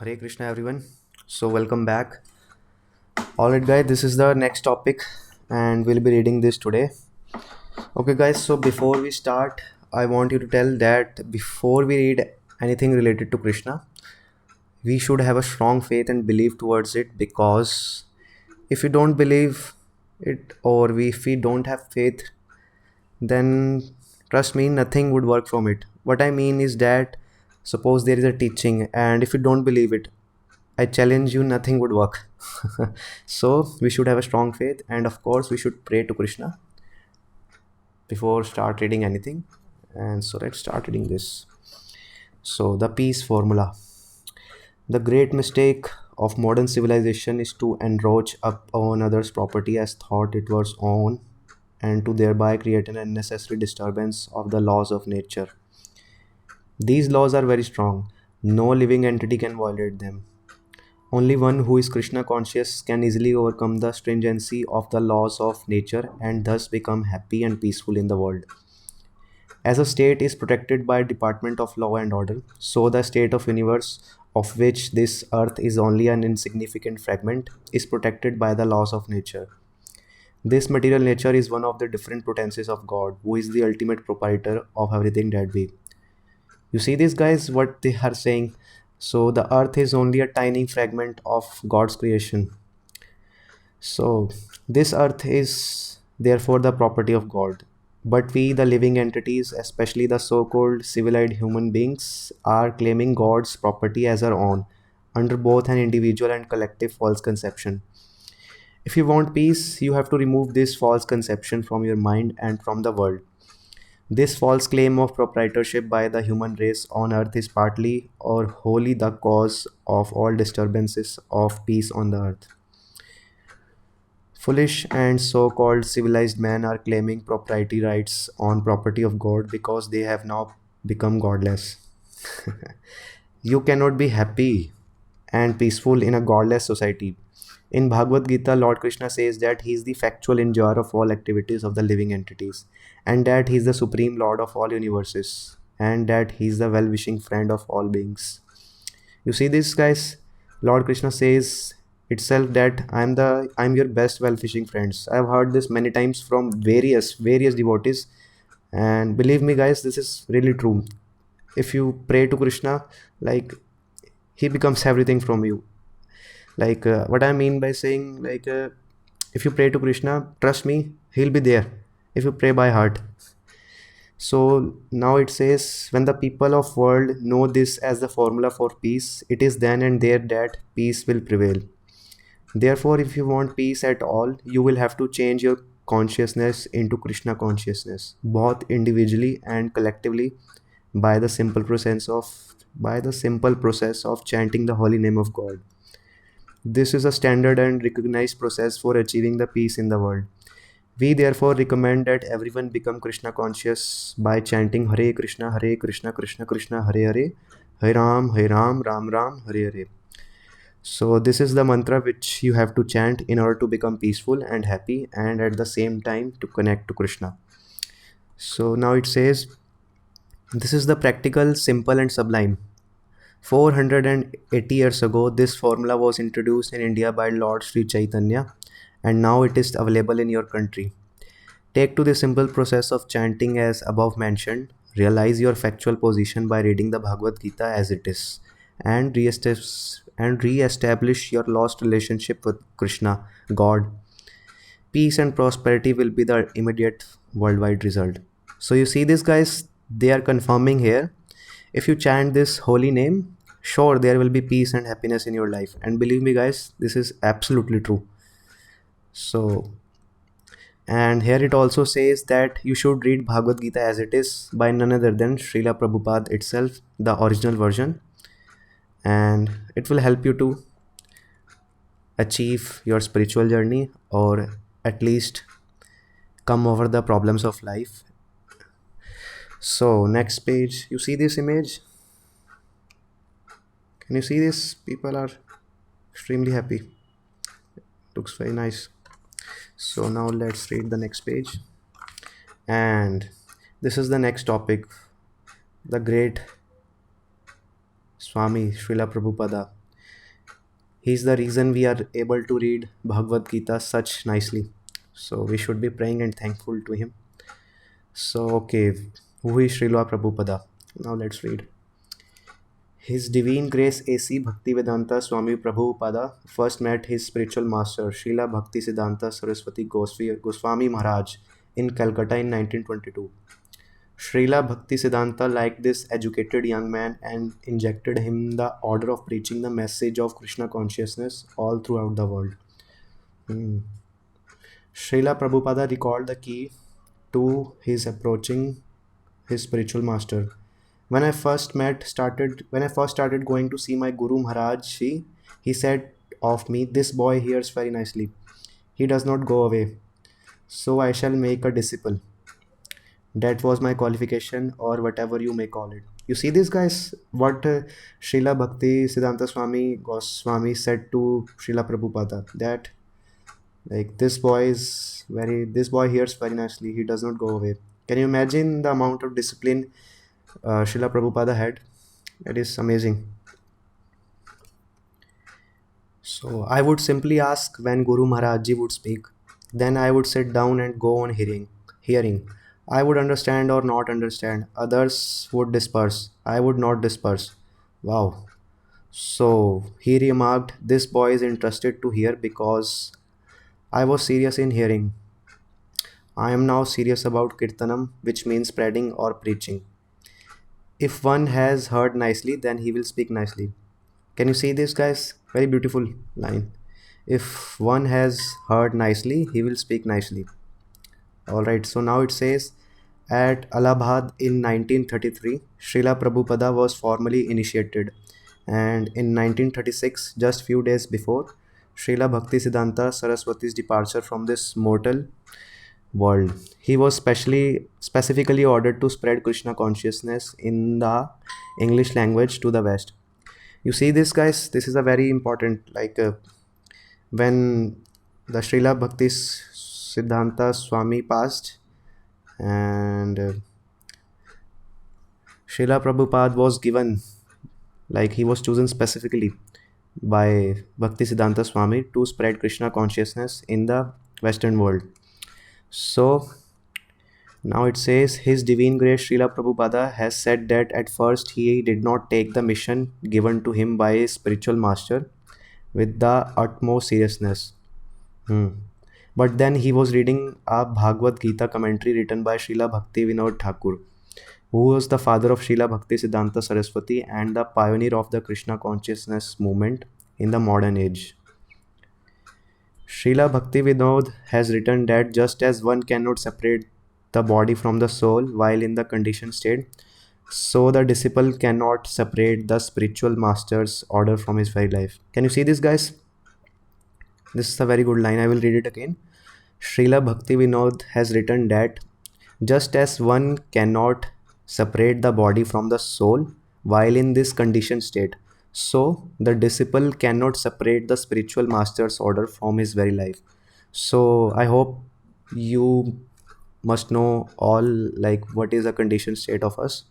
Hare Krishna everyone. So welcome back. Alright guys, this is the next topic and we'll be reading this today. Okay guys, so before we start, I want you to tell that before we read anything related to Krishna, we should have a strong faith and belief towards it, because if we don't believe it, or if we don't have faith, then trust me, nothing would work from it. What I mean is that suppose there is a teaching and if you don't believe it, I challenge you, nothing would work. So we should have a strong faith, and of course we should pray to Krishna before start reading anything. And so let's start reading this. So the peace formula. The great mistake of modern civilization is to encroach upon others' property as thought it was own, and to thereby create an unnecessary disturbance of the laws of nature. These laws are very strong. No living entity can violate them. Only one who is Krishna conscious can easily overcome the stringency of the laws of nature and thus become happy and peaceful in the world. As a state is protected by Department of Law and Order, so the state of universe, of which this earth is only an insignificant fragment, is protected by the laws of nature. This material nature is one of the different potencies of God, who is the ultimate proprietor of everything that be. You see these guys, what they are saying? So the earth is only a tiny fragment of God's creation. So this earth is therefore the property of God. But we, the living entities, especially the so-called civilized human beings, are claiming God's property as our own, under both an individual and collective false conception. If you want peace, you have to remove this false conception from your mind and from the world. This false claim of proprietorship by the human race on earth is partly or wholly the cause of all disturbances of peace on the earth. Foolish and so-called civilized men are claiming propriety rights on property of God because they have now become godless. You cannot be happy and peaceful in a godless society. In Bhagavad Gita, Lord Krishna says that he is the factual enjoyer of all activities of the living entities, and that he is the supreme lord of all universes, and that he is the well-wishing friend of all beings. You see this, guys? Lord Krishna says itself that I'm your best well-wishing friends. I've heard this many times from various devotees, and believe me, guys, this is really true. If you pray to Krishna, like, he becomes everything from you. Like, what I mean by saying, like, if you pray to Krishna, trust me, he'll be there if you pray by heart. So now it says, when the people of world know this as the formula for peace, it is then and there that peace will prevail. Therefore, if you want peace at all, you will have to change your consciousness into Krishna consciousness, both individually and collectively, by the simple process of chanting the holy name of God. This is a standard and recognized process for achieving the peace in the world. We therefore recommend that everyone become Krishna conscious by chanting Hare Krishna, Krishna Krishna, Hare Hare, Hare Ram, Ram Ram, Hare Hare. So this is the mantra which you have to chant in order to become peaceful and happy, and at the same time to connect to Krishna. So now it says, this is the practical, simple and sublime. 480 years ago, this formula was introduced in India by Lord Sri Chaitanya, and now it is available in your country. Take to the simple process of chanting as above mentioned, realize your factual position by reading the Bhagavad Gita as it is, and re-establish your lost relationship with Krishna, God. Peace and prosperity will be the immediate worldwide result. So you see this, guys, they are confirming here. If you chant this holy name, sure, there will be peace and happiness in your life. And believe me, guys, this is absolutely true. So, and here it also says that you should read Bhagavad Gita as it is by none other than Srila Prabhupada itself, the original version. And it will help you to achieve your spiritual journey, or at least come over the problems of life. So next page, you see this image? Can you see this? People are extremely happy. Looks very nice. So now let's read the next page. And this is the next topic. The great Swami Srila Prabhupada He's the reason we are able to read Bhagavad Gita such nicely. So we should be praying and thankful to him. So okay, who is Srila Prabhupada? Now let's read. His Divine Grace A.C. Bhaktivedanta Swami Prabhupada first met his spiritual master Srila Bhaktisiddhanta Saraswati Goswami Maharaj in Calcutta in 1922. Srila Bhaktisiddhanta liked this educated young man and injected him the order of preaching the message of Krishna consciousness all throughout the world. Srila Prabhupada recalled the key to his approaching his spiritual master. When I first started going to see my Guru Maharaj, he said of me, "This boy hears very nicely. He does not go away. So I shall make a disciple." That was my qualification, or whatever you may call it. You see this, guys, what Srila Bhakti Siddhanta Swami Goswami said to Srila Prabhupada, that like this boy hears very nicely, he does not go away. Can you imagine the amount of discipline Srila Prabhupada had? It is amazing. So I would simply ask when Guru Maharaj Ji would speak. Then I would sit down and go on hearing. I would understand or not understand. Others would disperse. I would not disperse. Wow. So he remarked, "This boy is interested to hear because I was serious in hearing. I am now serious about Kirtanam, which means spreading or preaching. If one has heard nicely, then he will speak nicely." Can you see this, guys? Very beautiful line. If one has heard nicely, he will speak nicely. Alright, so now it says, at Allahabad in 1933, Srila Prabhupada was formally initiated. And in 1936, just few days before, Srila Bhaktisiddhanta Saraswati's departure from this mortal world, he was specifically ordered to spread Krishna consciousness in the English language to the West. You see this, guys? This is a very important, when the Srila Bhakti Siddhanta Swami passed, and Srila Prabhupada was given, he was chosen specifically by Bhakti Siddhanta Swami to spread Krishna consciousness in the Western world. So now it says, His Divine Grace Srila Prabhupada has said that at first he did not take the mission given to him by his spiritual master with the utmost seriousness. But then he was reading a Bhagavad Gita commentary written by Srila Bhaktivedanta Thakur, who was the father of Srila Bhakti Siddhanta Saraswati and the pioneer of the Krishna consciousness movement in the modern age. Srila Bhaktivedanta has written that just as one cannot separate the body from the soul while in the conditioned state, so the disciple cannot separate the spiritual master's order from his very life. Can you see this, guys? This is a very good line. I will read it again. Srila Bhaktivedanta has written that just as one cannot separate the body from the soul while in this conditioned state, so the disciple cannot separate the spiritual master's order from his very life. So I hope you must know all what is the conditioned state of us.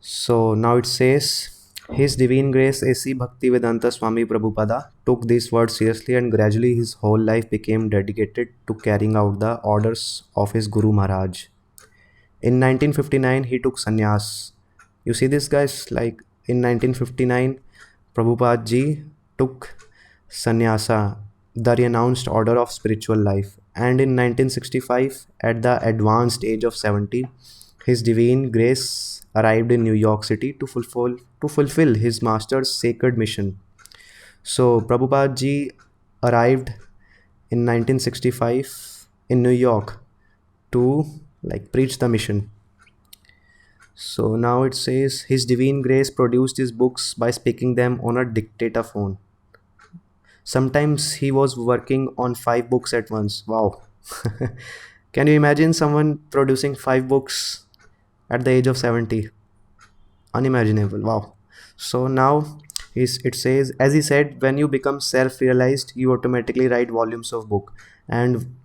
So now it says, His Divine Grace A.C. Bhaktivedanta Swami Prabhupada took these words seriously, and gradually his whole life became dedicated to carrying out the orders of his Guru Maharaj. In 1959, he took sannyas. You see this, guys? In 1959, Prabhupada Ji took sannyasa, the renounced order of spiritual life. And in 1965, at the advanced age of 70, His Divine Grace arrived in New York City to fulfill his master's sacred mission. So Prabhupada Ji arrived in 1965 in New York to preach the mission. So now it says, His Divine Grace produced his books by speaking them on a dictaphone. Sometimes he was working on 5 books at once. Wow. Can you imagine someone producing 5 books at the age of 70? Unimaginable. Wow. So now it says, as he said, when you become self-realized, you automatically write volumes of book. And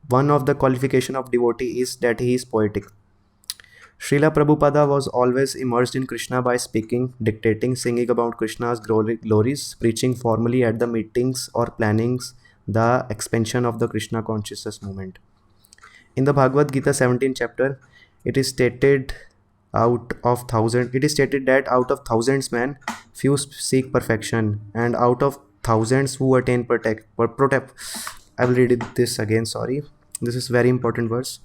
one of the qualification of devotee is that he is poetic. Srila Prabhupada was always immersed in Krishna by speaking, dictating, singing about Krishna's glories, preaching formally at the meetings or plannings the expansion of the Krishna consciousness movement. In the Bhagavad Gita 17th chapter, it is stated it is stated that out of thousands men, few seek perfection, and out of thousands who attain protect. I will read this again. Sorry, this is very important verse.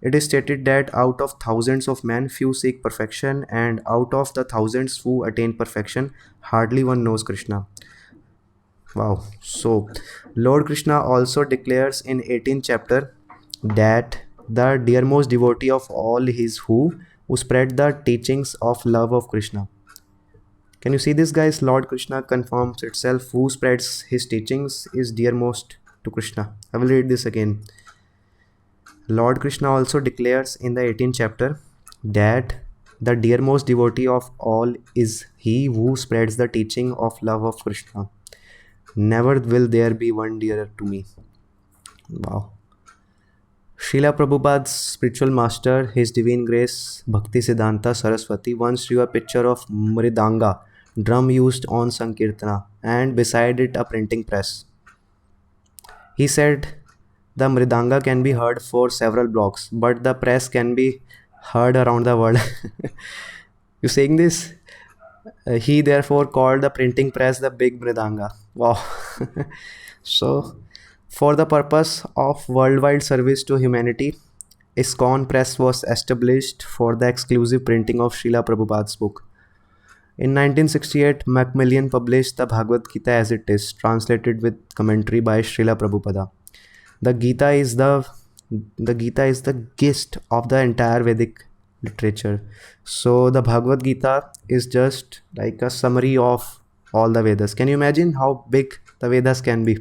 It is stated that out of thousands of men, few seek perfection, and out of the thousands who attain perfection, hardly one knows Krishna. Wow. So, Lord Krishna also declares in 18th chapter that the dearmost devotee of all is who spread the teachings of love of Krishna. Can you see this, guys? Lord Krishna confirms itself. Who spreads his teachings is dearmost to Krishna. I will read this again. Lord Krishna also declares in the 18th chapter that the dearmost devotee of all is he who spreads the teaching of love of Krishna. Never will there be one dearer to me. Wow. Srila Prabhupada's spiritual master, His Divine Grace Bhaktivedanta Saraswati, once drew a picture of Mridanga, drum used on Sankirtana, and beside it a printing press. He said, the Mridanga can be heard for several blocks, but the press can be heard around the world. You saying this? He therefore called the printing press the big Mridanga. Wow. So, for the purpose of worldwide service to humanity, ISKCON Press was established for the exclusive printing of Srila Prabhupada's book. In 1968, Macmillan published the Bhagavad Gita as it is, translated with commentary by Srila Prabhupada. The Gita is the gist of the entire Vedic literature. So the Bhagavad Gita is just like a summary of all the Vedas. Can you imagine how big the Vedas can be?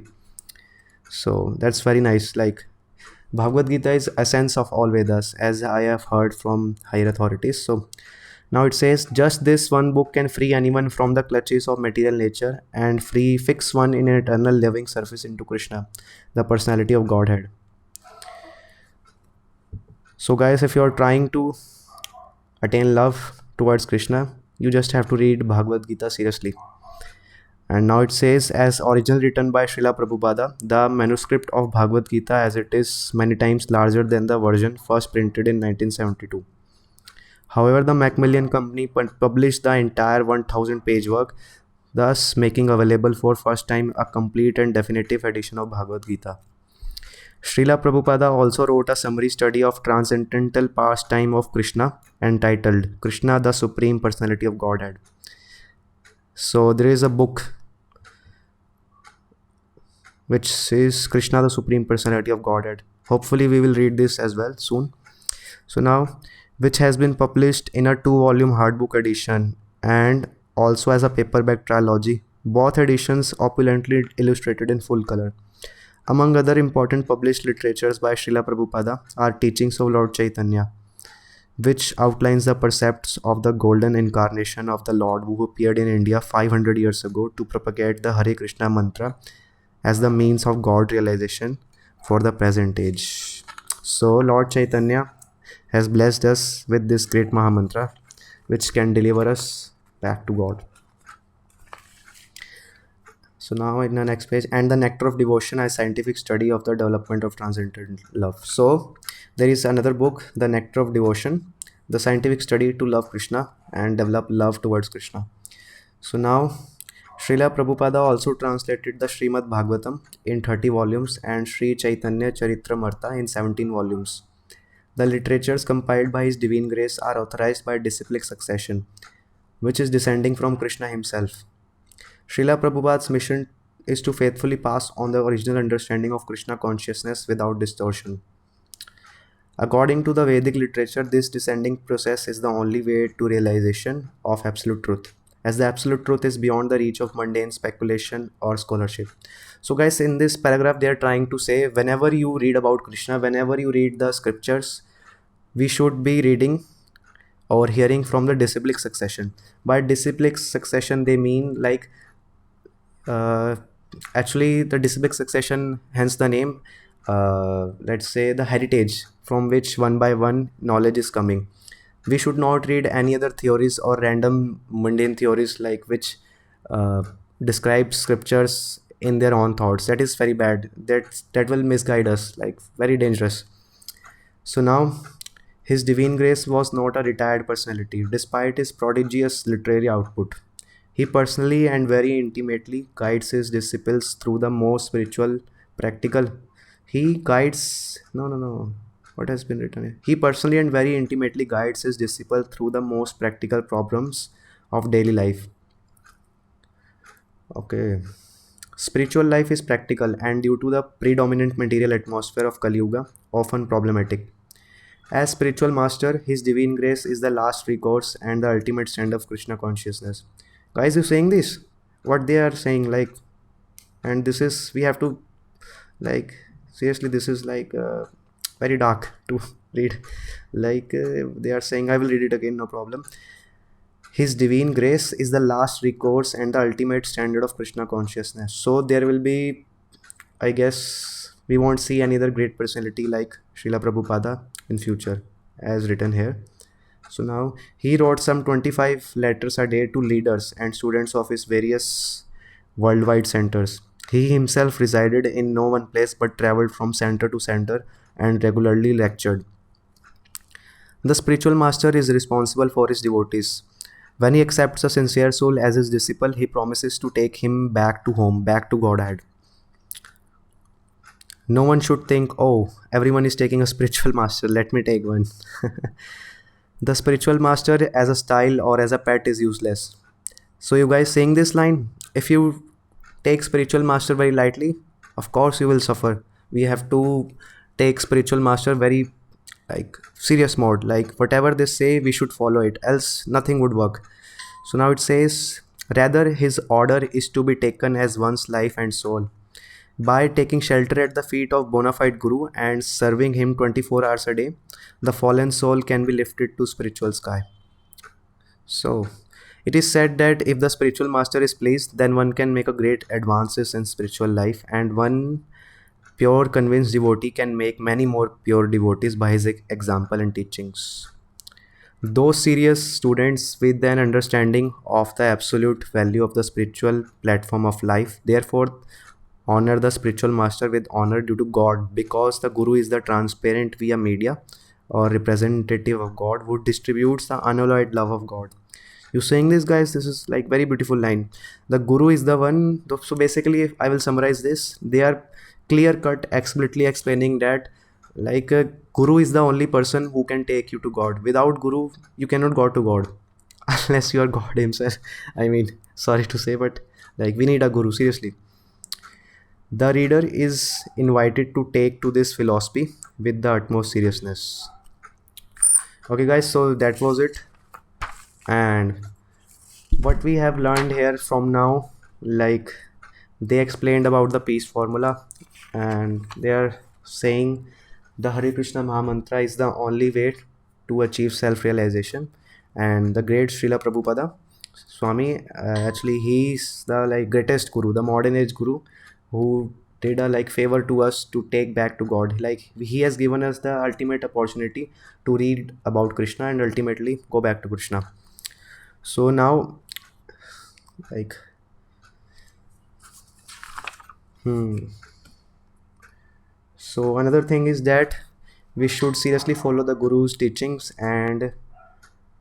So that's very nice. Like Bhagavad Gita is essence of all Vedas, as I have heard from higher authorities. So now it says, just this one book can free anyone from the clutches of material nature and fix one in an eternal living service into Krishna, the personality of Godhead. So guys, if you are trying to attain love towards Krishna, you just have to read Bhagavad Gita seriously. And now it says, as originally written by Srila Prabhupada, the manuscript of Bhagavad Gita as it is many times larger than the version first printed in 1972. However, the Macmillan Company published the entire 1000 page work, thus making available for first time a complete and definitive edition of Bhagavad Gita. Srila Prabhupada also wrote a summary study of transcendental pastime of Krishna entitled Krishna, the Supreme Personality of Godhead. So there is a book which says Krishna, the Supreme Personality of Godhead. Hopefully we will read this as well soon. So now, which has been published in a 2-volume hardbook edition and also as a paperback trilogy, both editions opulently illustrated in full color. Among other important published literatures by Srila Prabhupada are Teachings of Lord Chaitanya, which outlines the precepts of the golden incarnation of the Lord who appeared in India 500 years ago to propagate the Hare Krishna Mantra as the means of God realization for the present age. So Lord Chaitanya has blessed us with this great MahaMantra which can deliver us back to God. So now in the next page, and the nectar of devotion, a scientific study of the development of transcendental love. So there is another book, The Nectar of Devotion, the scientific study to love Krishna and develop love towards Krishna. So now Srila Prabhupada also translated the Srimad Bhagavatam in 30 volumes and Sri Chaitanya Charitamrita in 17 volumes. The literatures compiled by His Divine Grace are authorized by disciplic succession, which is descending from Krishna himself. Srila Prabhupada's mission is to faithfully pass on the original understanding of Krishna consciousness without distortion. According to the Vedic literature, this descending process is the only way to realization of absolute truth, as the absolute truth is beyond the reach of mundane speculation or scholarship. So guys, in this paragraph they are trying to say, whenever you read about Krishna, whenever you read the scriptures, we should be reading or hearing from the disciplic succession. By disciplic succession they mean like actually the disciplic succession, hence the name, let's say the heritage from which one by one knowledge is coming. We should not read any other theories or random mundane theories like which uh, describe scriptures in their own thoughts. That is very bad. That will misguide us, like very dangerous. So now, his divine grace was not a retired personality, despite his prodigious literary output. He personally and very intimately guides his disciples through the most spiritual, practical. He guides. No, no, no. What has been written here? He personally and very intimately guides his disciple through the most practical problems of daily life. Okay. Spiritual life is practical and due to the predominant material atmosphere of Kali Yuga, often problematic. As spiritual master, his divine grace is the last recourse and the ultimate stand of Krishna consciousness. Guys, you saying this? What they are saying, like, and this is we have to like seriously. This is like very dark to read. Like they are saying, I will read it again, no problem. His divine grace is the last recourse and the ultimate standard of Krishna consciousness. So there will be, I guess, we won't see any other great personality like Srila Prabhupada in future, as written here. So now he wrote some 25 letters a day to leaders and students of his various worldwide centers. He himself resided in no one place but traveled from center to center and regularly lectured. The spiritual master is responsible for his devotees. When he accepts a sincere soul as his disciple, he promises to take him back to home, back to Godhead. No one should think, oh, everyone is taking a spiritual master, let me take one. The spiritual master as a style or as a pet is useless. So, you guys saying this line, if you take spiritual master very lightly, of course you will suffer. We have to take spiritual master very like serious mode. Like whatever they say, we should follow it, else nothing would work. So now it says, rather his order is to be taken as one's life and soul. By taking shelter at the feet of bona fide Guru and serving him 24 hours a day, the fallen soul can be lifted to spiritual sky. So, it is said that if the spiritual master is pleased, then one can make a great advances in spiritual life, and one pure convinced devotee can make many more pure devotees by his example and teachings. Those serious students with an understanding of the absolute value of the spiritual platform of life, therefore, honor the spiritual master with honor due to God, because the Guru is the transparent via media or representative of God who distributes the unalloyed love of God. You saying this, guys? This is like very beautiful line. The Guru is the one. So basically, if I will summarize this, they are clear cut, explicitly explaining that like a Guru is the only person who can take you to God. Without Guru, you cannot go to God unless you are God himself. I mean, sorry to say, but like we need a Guru seriously. The reader is invited to take to this philosophy with the utmost seriousness. Okay, guys, so that was it. And what we have learned here from now, like they explained about the peace formula, and they are saying the Hare Krishna MahaMantra is the only way to achieve self-realization. And the great Srila Prabhupada, Swami, actually he's the like greatest guru, the modern age guru, who did a like favor to us to take back to God. Like he has given us the ultimate opportunity to read about Krishna and ultimately go back to Krishna. So now, like, so another thing is that we should seriously follow the Guru's teachings, and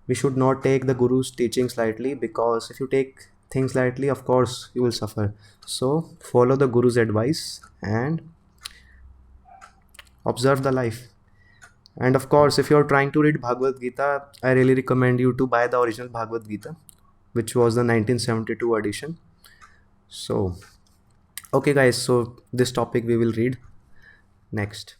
we should not take the Guru's teachings lightly, because if you take things lightly, of course you will suffer. So follow the Guru's advice and observe the life. And of course, if you're trying to read Bhagavad Gita, I really recommend you to buy the original Bhagavad Gita, which was the 1972 edition. So, okay, guys, so this topic we will read next.